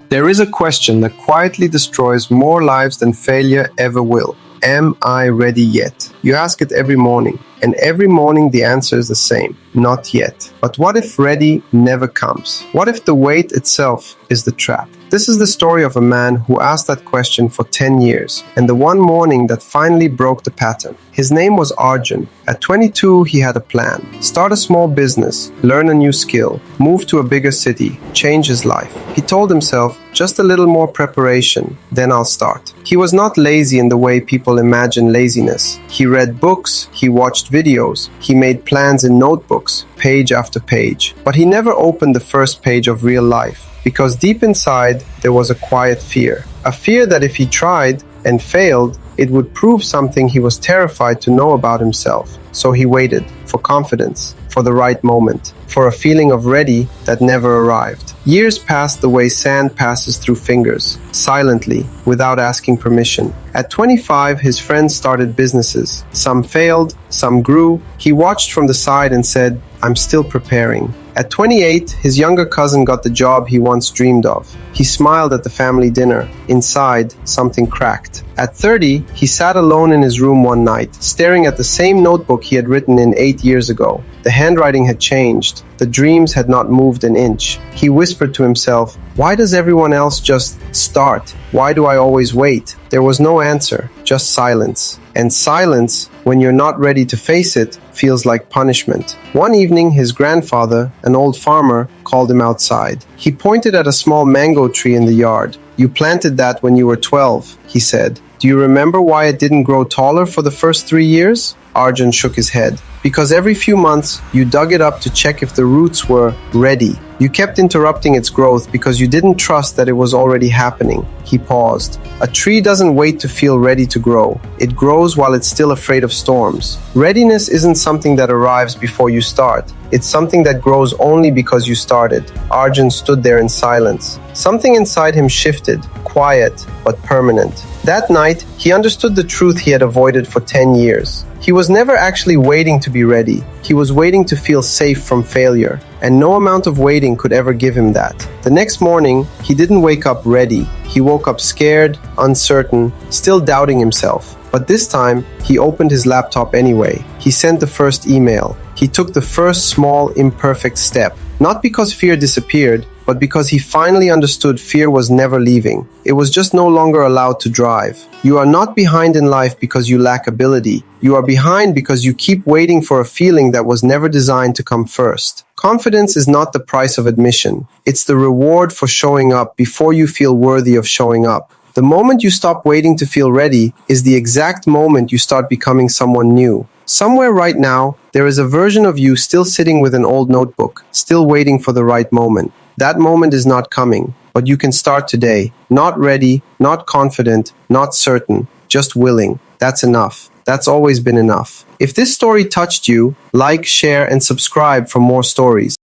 There is a question that quietly destroys more lives than failure ever will. Am I ready yet? You ask it every morning, and every morning the answer is the same. Not yet. But what if ready never comes? What if the wait itself is the trap? This is the story of a man who asked that question for 10 years, and the one morning that finally broke the pattern. His name was Arjun. At 22, he had a plan. Start a small business, learn a new skill, move to a bigger city, change his life. He told himself, just a little more preparation, then I'll start. He was not lazy in the way people imagine laziness. He read books, he watched videos, he made plans in notebooks, page after page. But he never opened the first page of real life. Because deep inside, there was a quiet fear. A fear that if he tried and failed, it would prove something he was terrified to know about himself. So he waited for confidence, for the right moment, for a feeling of ready that never arrived. Years passed the way sand passes through fingers, silently, without asking permission. At 25, his friends started businesses. Some failed, some grew. He watched from the side and said, I'm still preparing. At 28, his younger cousin got the job he once dreamed of. He smiled at the family dinner. Inside, something cracked. At 30, he sat alone in his room one night, staring at the same notebook he had written in 8 years ago. The handwriting had changed. The dreams had not moved an inch. He whispered to himself, why does everyone else just start? Why do I always wait? There was no answer, just silence. And silence, when you're not ready to face it, feels like punishment. One evening, his grandfather, an old farmer, called him outside. He pointed at a small mango tree in the yard. You planted that when you were 12, he said. Do you remember why it didn't grow taller for the first 3 years? Arjun shook his head. Because every few months, you dug it up to check if the roots were ready. You kept interrupting its growth because you didn't trust that it was already happening. He paused. A tree doesn't wait to feel ready to grow. It grows while it's still afraid of storms. Readiness isn't something that arrives before you start. It's something that grows only because you started. Arjun stood there in silence. Something inside him shifted, quiet but permanent. That night, he understood the truth he had avoided for 10 years. He was never actually waiting to be ready. He was waiting to feel safe from failure. And no amount of waiting could ever give him that. The next morning, he didn't wake up ready. He woke up scared, uncertain, still doubting himself. But this time, he opened his laptop anyway. He sent the first email. He took the first small, imperfect step. Not because fear disappeared, but because he finally understood fear was never leaving. It was just no longer allowed to drive. You are not behind in life because you lack ability. You are behind because you keep waiting for a feeling that was never designed to come first. Confidence is not the price of admission. It's the reward for showing up before you feel worthy of showing up. The moment you stop waiting to feel ready is the exact moment you start becoming someone new. Somewhere right now, there is a version of you still sitting with an old notebook, still waiting for the right moment. That moment is not coming, but you can start today. Not ready, not confident, not certain, just willing. That's enough. That's always been enough. If this story touched you, like, share, and subscribe for more stories.